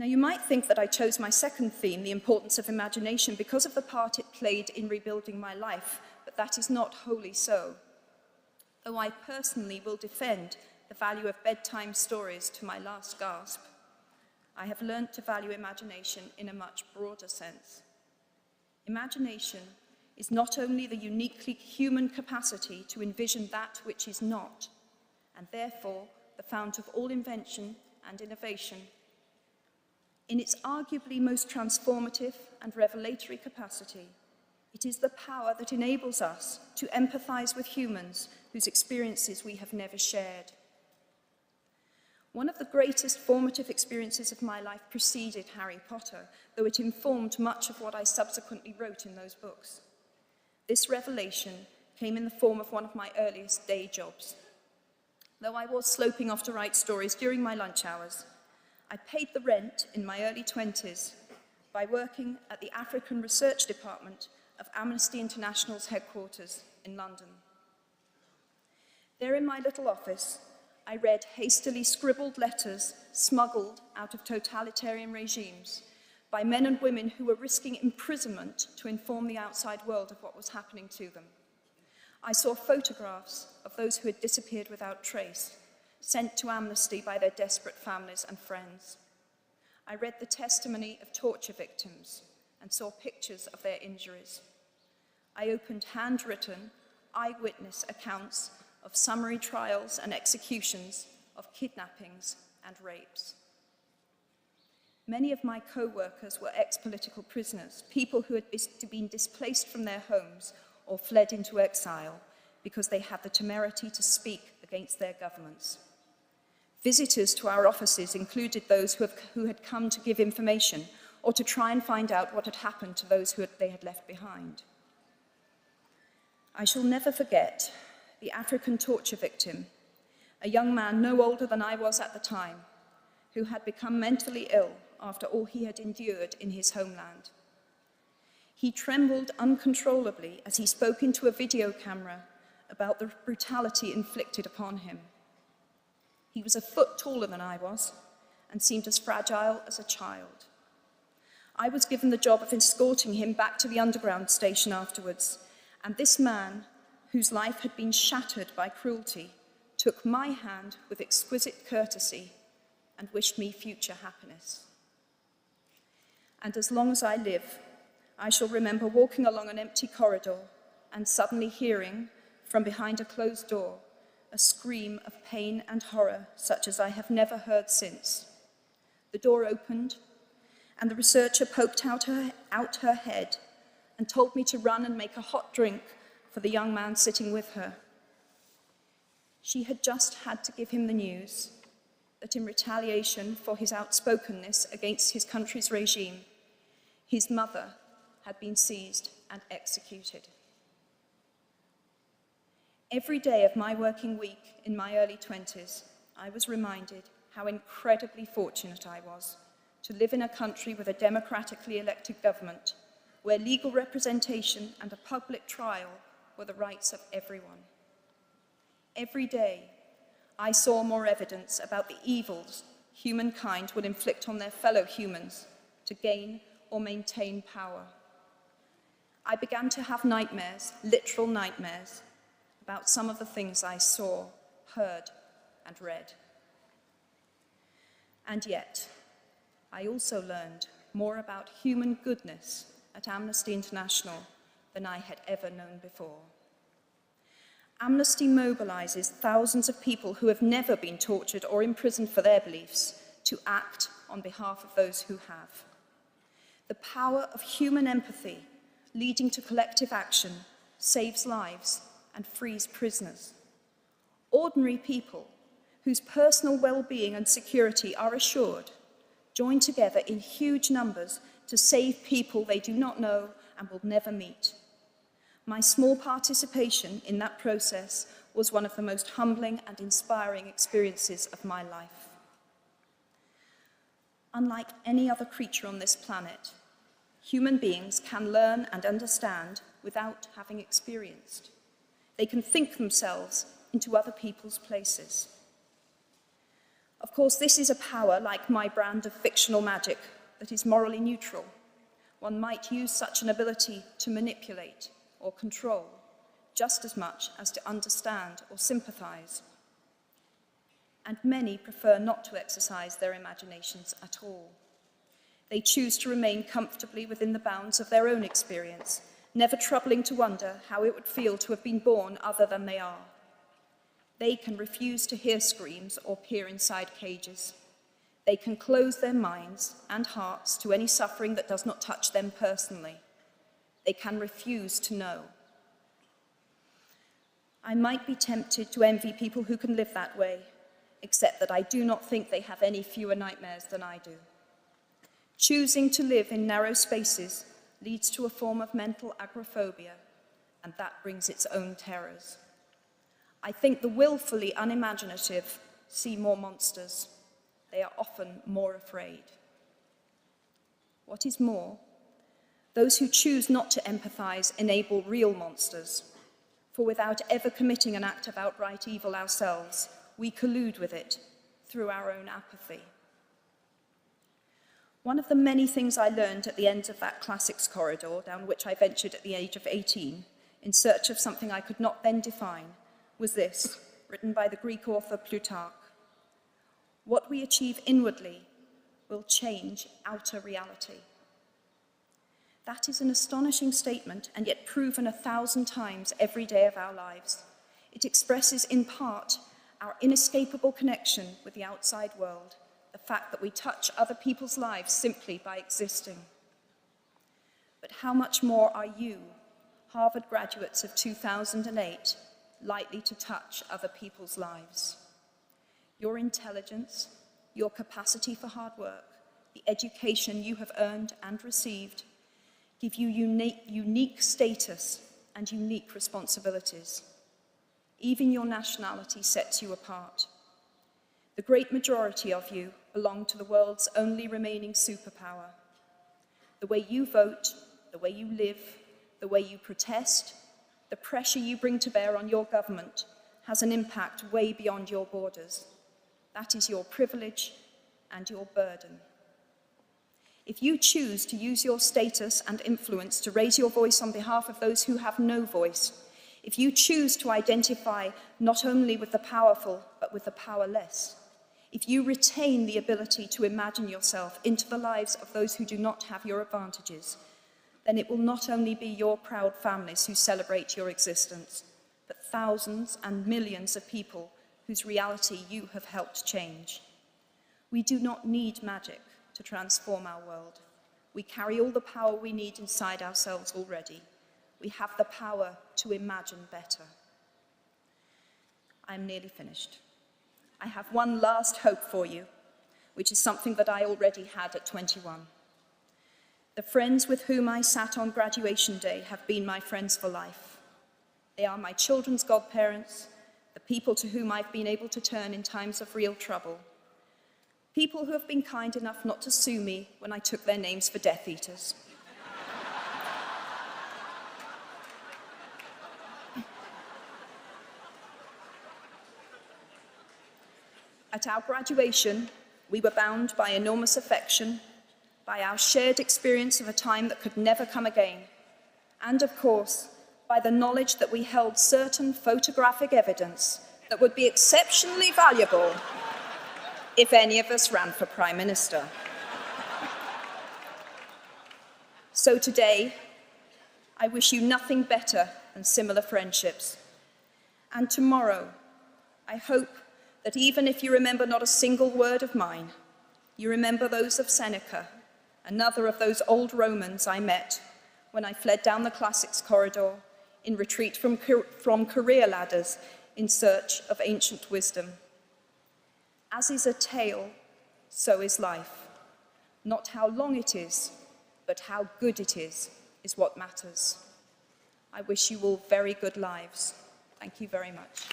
Now, you might think that I chose my second theme, the importance of imagination, because of the part it played in rebuilding my life, but that is not wholly so. Though I personally will defend the value of bedtime stories to my last gasp, I have learnt to value imagination in a much broader sense. Imagination is not only the uniquely human capacity to envision that which is not, and therefore the fount of all invention and innovation. In its arguably most transformative and revelatory capacity, it is the power that enables us to empathise with humans whose experiences we have never shared. One of the greatest formative experiences of my life preceded Harry Potter, though it informed much of what I subsequently wrote in those books. This revelation came in the form of one of my earliest day jobs. Though I was sloping off to write stories during my lunch hours, I paid the rent in my early 20s by working at the African Research Department of Amnesty International's headquarters in London. There in my little office, I read hastily scribbled letters smuggled out of totalitarian regimes by men and women who were risking imprisonment to inform the outside world of what was happening to them. I saw photographs of those who had disappeared without trace, sent to Amnesty by their desperate families and friends. I read the testimony of torture victims and saw pictures of their injuries. I opened handwritten, eyewitness accounts of summary trials and executions, of kidnappings and rapes. Many of my co-workers were ex-political prisoners, people who had been displaced from their homes or fled into exile because they had the temerity to speak against their governments. Visitors to our offices included those who had come to give information or to try and find out what had happened to those they had left behind. I shall never forget the African torture victim, a young man no older than I was at the time, who had become mentally ill after all he had endured in his homeland. He trembled uncontrollably as he spoke into a video camera about the brutality inflicted upon him. He was a foot taller than I was and seemed as fragile as a child. I was given the job of escorting him back to the underground station afterwards, and this man, whose life had been shattered by cruelty, took my hand with exquisite courtesy and wished me future happiness. And as long as I live, I shall remember walking along an empty corridor and suddenly hearing, from behind a closed door, a scream of pain and horror such as I have never heard since. The door opened, and the researcher poked out her head and told me to run and make a hot drink for the young man sitting with her. She had just had to give him the news that in retaliation for his outspokenness against his country's regime, his mother had been seized and executed. Every day of my working week in my early 20s, I was reminded how incredibly fortunate I was to live in a country with a democratically elected government, where legal representation and a public trial were the rights of everyone. Every day, I saw more evidence about the evils humankind will inflict on their fellow humans to gain or maintain power. I began to have nightmares, literal nightmares, about some of the things I saw, heard, and read. And yet, I also learned more about human goodness at Amnesty International than I had ever known before. Amnesty mobilizes thousands of people who have never been tortured or imprisoned for their beliefs to act on behalf of those who have. The power of human empathy leading to collective action saves lives and frees prisoners. Ordinary people whose personal well-being and security are assured join together in huge numbers to save people they do not know and will never meet. My small participation in that process was one of the most humbling and inspiring experiences of my life. Unlike any other creature on this planet, human beings can learn and understand without having experienced. They can think themselves into other people's places. Of course, this is a power, like my brand of fictional magic, that is morally neutral. One might use such an ability to manipulate or control, just as much as to understand or sympathise. And many prefer not to exercise their imaginations at all. They choose to remain comfortably within the bounds of their own experience, never troubling to wonder how it would feel to have been born other than they are. They can refuse to hear screams or peer inside cages. They can close their minds and hearts to any suffering that does not touch them personally. They can refuse to know. I might be tempted to envy people who can live that way, except that I do not think they have any fewer nightmares than I do. Choosing to live in narrow spaces leads to a form of mental agoraphobia, and that brings its own terrors. I think the willfully unimaginative see more monsters. They are often more afraid. What is more, those who choose not to empathise enable real monsters, for without ever committing an act of outright evil ourselves, we collude with it through our own apathy. One of the many things I learned at the end of that classics corridor, down which I ventured at the age of 18, in search of something I could not then define, was this, written by the Greek author Plutarch. What we achieve inwardly will change outer reality. That is an astonishing statement, and yet proven 1,000 times every day of our lives. It expresses in part our inescapable connection with the outside world, the fact that we touch other people's lives simply by existing. But how much more are you, Harvard graduates of 2008, likely to touch other people's lives? Your intelligence, your capacity for hard work, the education you have earned and received, give you unique status and unique responsibilities. Even your nationality sets you apart. The great majority of you belong to the world's only remaining superpower. The way you vote, the way you live, the way you protest, the pressure you bring to bear on your government has an impact way beyond your borders. That is your privilege and your burden. If you choose to use your status and influence to raise your voice on behalf of those who have no voice, if you choose to identify not only with the powerful, but with the powerless, if you retain the ability to imagine yourself into the lives of those who do not have your advantages, then it will not only be your proud families who celebrate your existence, but thousands and millions of people whose reality you have helped change. We do not need magic to transform our world. We carry all the power we need inside ourselves already. We have the power to imagine better. I'm nearly finished. I have one last hope for you, which is something that I already had at 21. The friends with whom I sat on graduation day have been my friends for life. They are my children's godparents, the people to whom I've been able to turn in times of real trouble, people who have been kind enough not to sue me when I took their names for Death Eaters. At our graduation, we were bound by enormous affection, by our shared experience of a time that could never come again, and of course, by the knowledge that we held certain photographic evidence that would be exceptionally valuable if any of us ran for Prime Minister. So today, I wish you nothing better than similar friendships. And tomorrow, I hope that even if you remember not a single word of mine, you remember those of Seneca, another of those old Romans I met when I fled down the classics corridor in retreat from career ladders in search of ancient wisdom. As is a tale, so is life. Not how long it is, but how good it is what matters. I wish you all very good lives. Thank you very much.